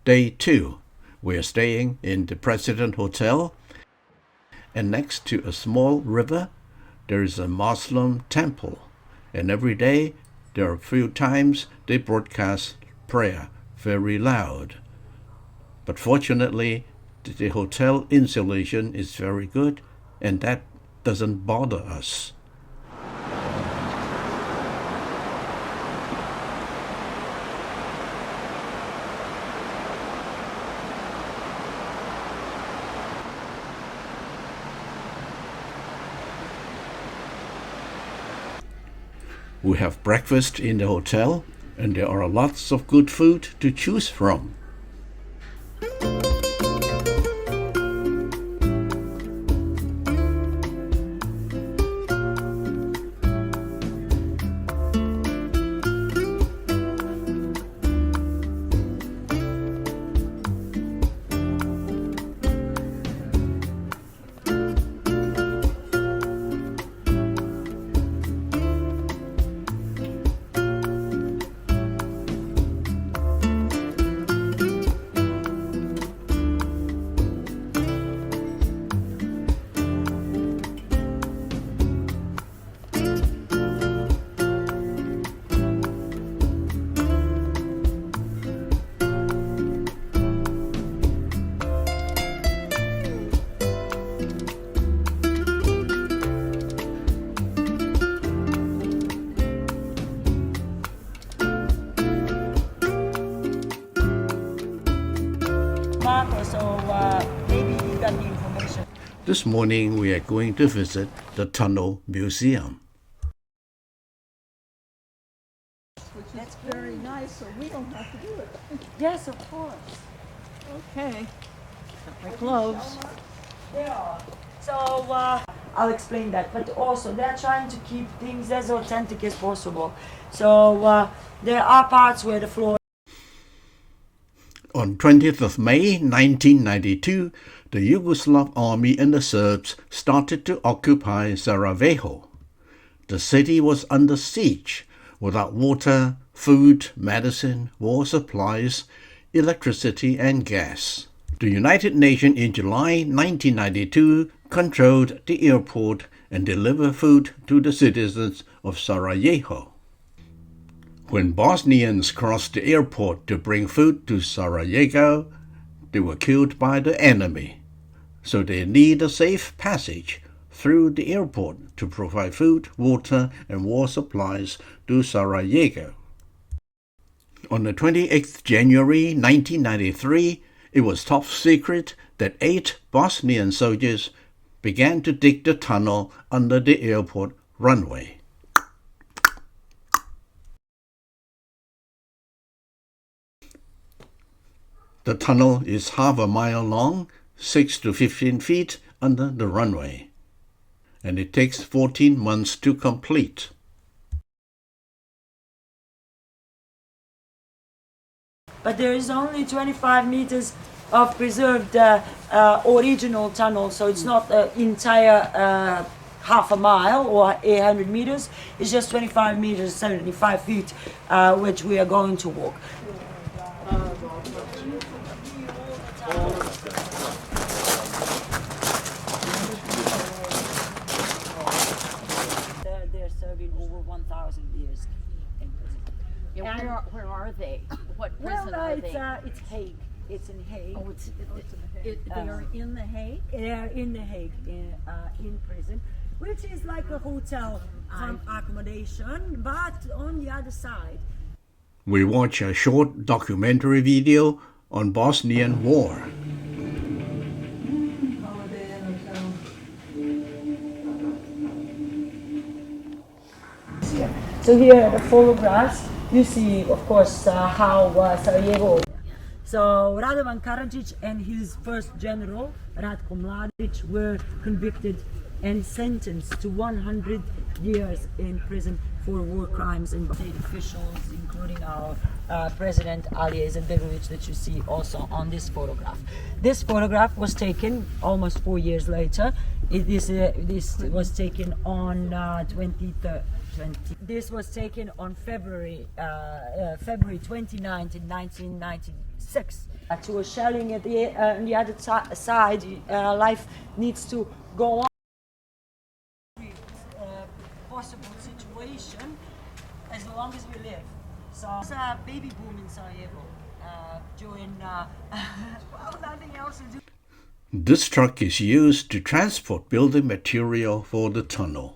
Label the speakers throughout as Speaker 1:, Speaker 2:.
Speaker 1: Day 2. We're staying in the President Hotel, and next to a small river, there is a Muslim temple, and every day there are a few times they broadcast prayer very loud. But fortunately, the hotel insulation is very good, and that doesn't bother us. We have breakfast in the hotel, and there are lots of good food to choose from.
Speaker 2: Maybe you got the information.
Speaker 1: This morning we are going to visit the Tunnel Museum.
Speaker 2: That's very nice, so we don't have to do it.
Speaker 3: Yes, of course.
Speaker 2: Okay. My gloves.
Speaker 3: They are. So I'll explain that. But also they're trying to keep things as authentic as possible. So there are parts where the floor.
Speaker 1: On 20th of May 1992, the Yugoslav army and the Serbs started to occupy Sarajevo. The city was under siege, without water, food, medicine, war supplies, electricity and gas. The United Nations in July 1992 controlled the airport and delivered food to the citizens of Sarajevo. When Bosnians crossed the airport to bring food to Sarajevo, they were killed by the enemy. So they need a safe passage through the airport to provide food, water, and war supplies to Sarajevo. On the 28th January 1993, it was top secret that 8 Bosnian soldiers began to dig the tunnel under the airport runway. The tunnel is half a mile long, 6 to 15 feet under the runway, and it takes 14 months to complete.
Speaker 3: But there is only 25 meters of preserved original tunnel, so it's not the entire half a mile or 800 meters. It's just 25 meters, 75 feet, which we are going to walk. They're serving over 1,000 years in prison.
Speaker 4: Yeah, where are they? What prison are they?
Speaker 3: It's Hague. It's in Hague.
Speaker 4: Oh, they are in the Hague?
Speaker 3: They are in the Hague, in prison, which is like a hotel accommodation, but on the other side.
Speaker 1: We watch a short documentary video on Bosnian war.
Speaker 3: So here are the photographs. You see, of course, how Sarajevo. So Radovan Karadžić and his first general, Ratko Mladić, were convicted and sentenced to 100 years in prison for war crimes and state officials, including our President Alija Izetbegović, that you see also on this photograph. This photograph was taken almost 4 years later. This was taken on 23rd 2020. This was taken on February 29th in 1996. To a shelling at on the other side, life needs to go on. Possible situation as long as we live. So there's a baby boom in Sarajevo during well, nothing else to do.
Speaker 1: This truck is used to transport building material for the tunnel.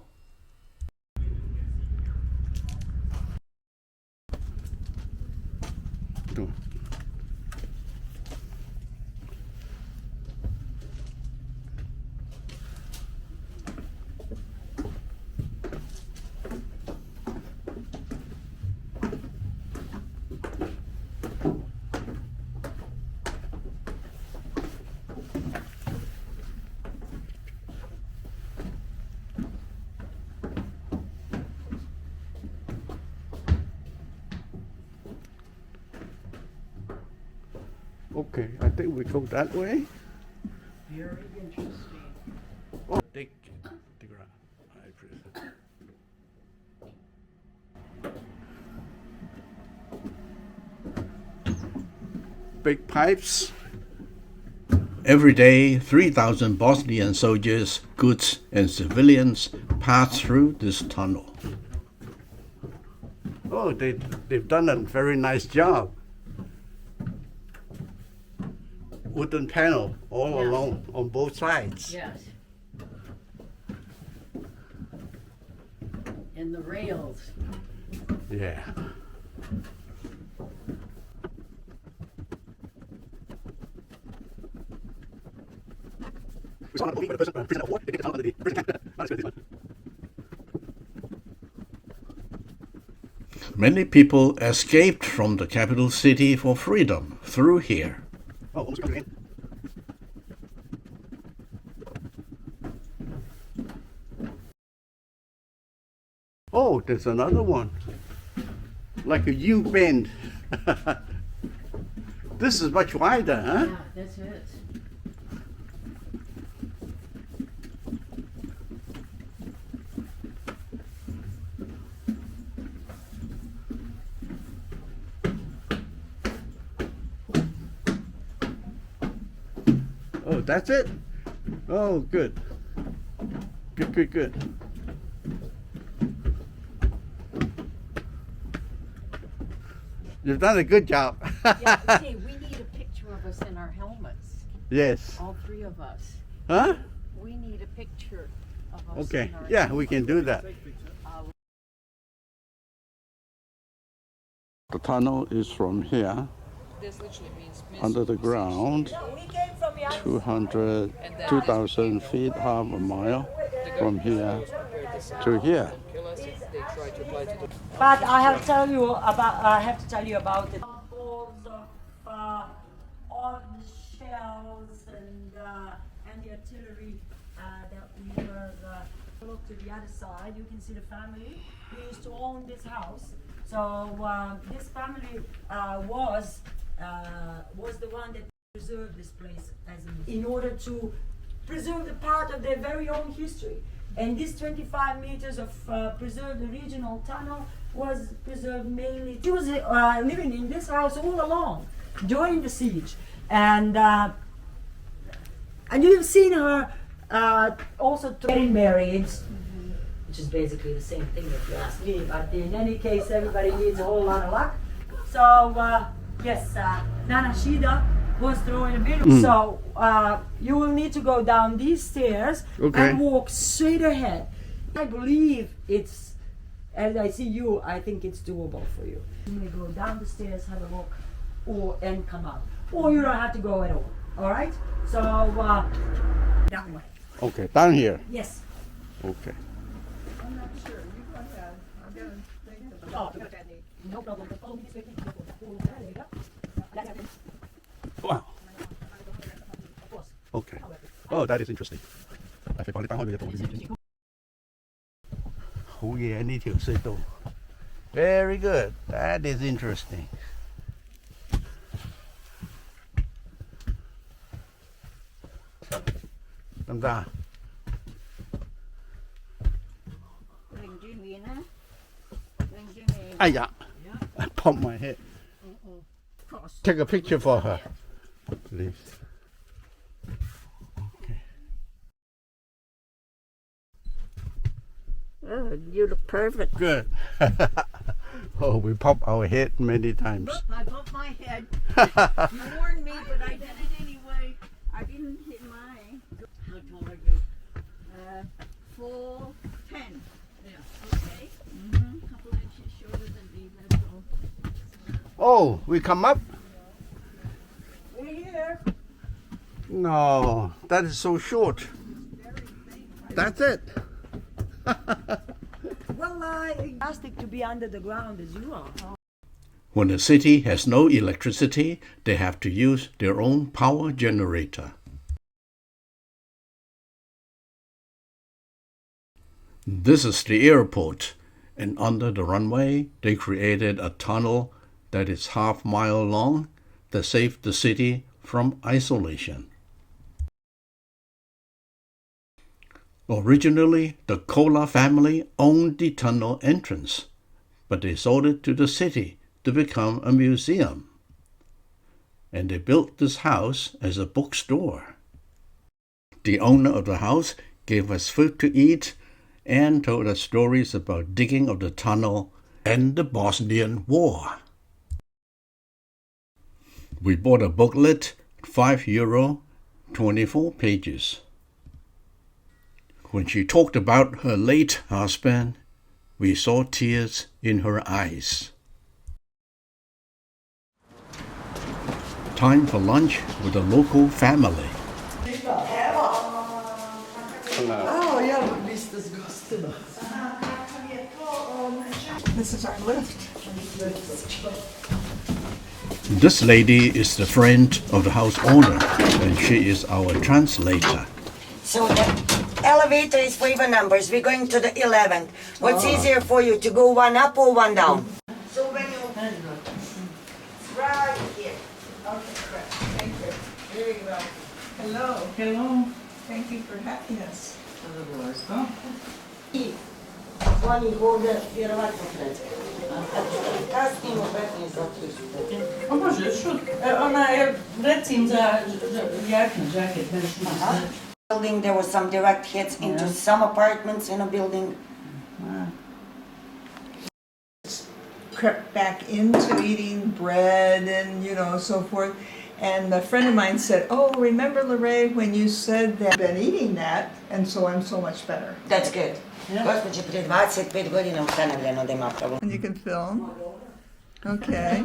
Speaker 1: Okay, I think we go that way.
Speaker 4: Very interesting.
Speaker 1: Oh, dig ground. Big pipes. Every day, 3,000 Bosnian soldiers, goods, and civilians pass through this tunnel. Oh, they've done a very nice job. Wooden panel all along on both sides.
Speaker 4: Yes. And the rails.
Speaker 1: Yeah. Many people escaped from the capital city for freedom through here. Oh, almost again. Oh, there's another one. Like a U bend. This is much wider, huh?
Speaker 4: Yeah, that's it.
Speaker 1: Oh, that's it? Oh, good. Good. You've done a good job.
Speaker 4: Yeah, see, we need a picture of us in our helmets.
Speaker 1: Yes.
Speaker 4: All three of us.
Speaker 1: Huh?
Speaker 4: We need a picture of us
Speaker 1: Okay.
Speaker 4: in our
Speaker 1: Yeah,
Speaker 4: helmets.
Speaker 1: we can do that. The tunnel is from here, under the ground, 2,000 feet, half a mile, from here to here.
Speaker 3: But I have to tell you about the balls of all the shells and the artillery that we were. Look to the other side. You can see the family who used to own this house. So this family was the one that preserved this place in order to preserve the part of their very own history. And this 25 meters of preserved original tunnel was preserved mainly. She was living in this house all along during the siege, and you've seen her also getting married, which is basically the same thing if you ask me. But in any case, everybody needs a whole lot of luck. So yes, Nana Shida was throwing a bit. So you will need to go down these stairs and walk straight ahead. I believe it's, as I see you, I think it's doable for you. You may go down the stairs, have a look, and come out. Or you don't have to go at all. All right? So that way.
Speaker 1: Okay, down here.
Speaker 3: Yes.
Speaker 1: Okay.
Speaker 2: I'm not sure. You go ahead. I'm going to think about it.
Speaker 3: No problem.
Speaker 1: Wow. Okay. Oh, that is interesting. 好嘢呢條隧道 Very good. That is interesting. Tanda. Aya. I popped my head. Take a picture for her, please.
Speaker 2: Oh, you look perfect.
Speaker 1: Good. Oh, we pop our head many times.
Speaker 2: I bumped my head. You warned me, but I did it anyway. I didn't hit mine.
Speaker 4: How tall are you?
Speaker 2: Full 10.
Speaker 4: Yeah. Okay. A couple inches shorter than me, that's all.
Speaker 1: Oh, we come up?
Speaker 2: We're here.
Speaker 1: No, that is so short. That's it.
Speaker 3: Well, fantastic to be under the ground as you are.
Speaker 1: When the city has no electricity, they have to use their own power generator. This is the airport, and under the runway, they created a tunnel that is half-mile long that saved the city from isolation. Originally, the Kola family owned the tunnel entrance, but they sold it to the city to become a museum. And they built this house as a bookstore. The owner of the house gave us food to eat and told us stories about digging of the tunnel and the Bosnian War. We bought a booklet, €5, 24 pages. When she talked about her late husband, we saw tears in her eyes. Time for lunch with a local family.
Speaker 2: Oh, ja, visst är gosterna. This is our lift.
Speaker 1: This lady is the friend of the house owner, and she is our translator.
Speaker 5: So the elevator is for even numbers. We're going to the 11th. What's easier for you, to go one up or one down? So when you... It's right here.
Speaker 2: Okay, correct. Thank you. Very well. Hello.
Speaker 6: Hello.
Speaker 2: Thank you for having us.
Speaker 5: I oni ovdje vjerovatno pred. Kasnimo 15 do 30.
Speaker 6: A možeš, ona je recim za jaknu, žaket, nešto.
Speaker 5: Building, there were some direct hits into some apartments in a building.
Speaker 2: Crept back into eating bread and, so forth. And a friend of mine said, oh, remember, Lorraine, when you said that I've been eating that, and so I'm so much better.
Speaker 5: That's good. Gospođe, prije 25 godina ustanovljeno da ima problem.
Speaker 2: And you can film. Okay.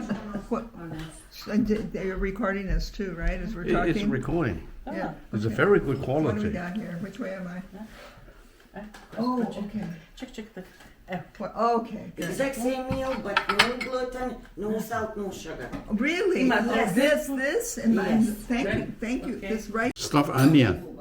Speaker 2: What? They're recording us too, right, as we're talking?
Speaker 1: It's recording.
Speaker 2: Yeah.
Speaker 1: It's a very good
Speaker 2: What do we
Speaker 1: quality.
Speaker 2: got here? Which way am I? Oh, okay.
Speaker 6: Ček, tak.
Speaker 2: Okay, good.
Speaker 5: Exact same meal, but no gluten, no salt, no sugar.
Speaker 2: Really?
Speaker 5: Yes.
Speaker 2: This, and
Speaker 5: Yes.
Speaker 2: thank you.
Speaker 6: Okay.
Speaker 2: This right.
Speaker 1: Stuffed onion.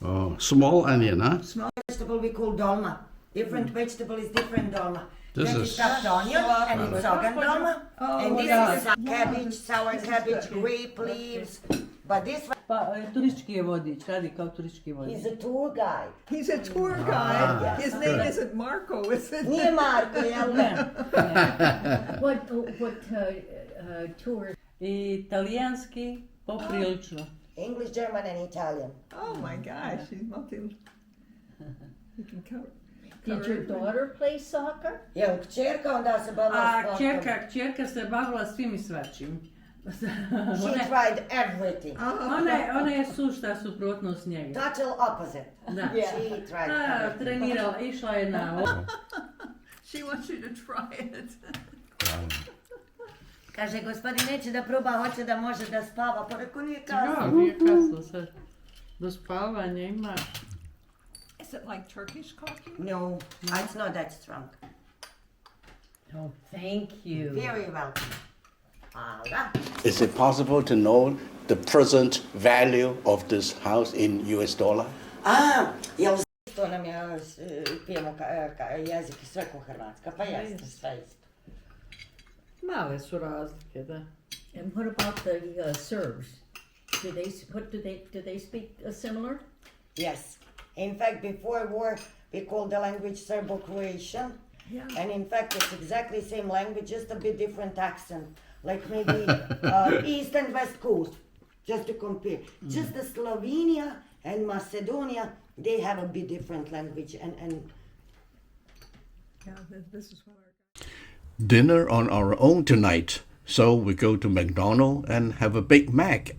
Speaker 1: Oh, small onion, huh?
Speaker 5: Vegetable we call dolma. Different vegetable is different dolma.
Speaker 1: This
Speaker 5: That
Speaker 1: is-
Speaker 5: stuffed onion, and it's organ dolma. And this is cabbage, sour cabbage, grape leaves. But this one,
Speaker 6: Pa turistički je vodič, radi kao turistički vodič.
Speaker 5: he's a tour guide.
Speaker 2: He's a tour guide. His name isn't Marco, is it?
Speaker 5: Nije Marko, jel ne?
Speaker 4: What tour?
Speaker 6: Italijanski, poprilično.
Speaker 5: English, German, and Italian.
Speaker 2: Oh my gosh, he's multi. He can cover.
Speaker 4: Did your daughter play soccer?
Speaker 5: Jel kćerka onda se bavila
Speaker 6: A
Speaker 5: sportom?
Speaker 6: kćerka se bavila svim i svačim.
Speaker 5: She tried everything.
Speaker 6: Ona je sušta suprotnost njega.
Speaker 5: Total opposite.
Speaker 6: Da.
Speaker 5: She tried everything.
Speaker 6: Trenirala, išla je na...
Speaker 2: She wants you to try it.
Speaker 5: Kaže, gospodin neće da proba, hoće da može da spava. Pa rekao, nije kasno.
Speaker 6: Ja, nije kasno sad. Do spavanja ima...
Speaker 2: Is it like Turkish coffee?
Speaker 5: No, it's not that strong.
Speaker 4: Oh, thank you.
Speaker 5: Very welcome. Hvala.
Speaker 1: Is it possible to know the present value of this house in US dollar?
Speaker 5: Jel isto nam je, pijemo jezik i sve ko Hrvatska, pa jeste, sve isto.
Speaker 6: Male su razlike, da.
Speaker 4: And what about the Serbs? Do they speak similar?
Speaker 5: Yes. In fact, before war, we called the language Serbo-Croatian,
Speaker 2: Yeah.
Speaker 5: And in fact, it's exactly same language, just a bit different accent. Like maybe East and West Coast, just to compare. Just the Slovenia and Macedonia, they have a bit different language. And
Speaker 2: Yeah, this is what our
Speaker 1: Dinner on our own tonight, so we go to McDonald's and have a Big Mac.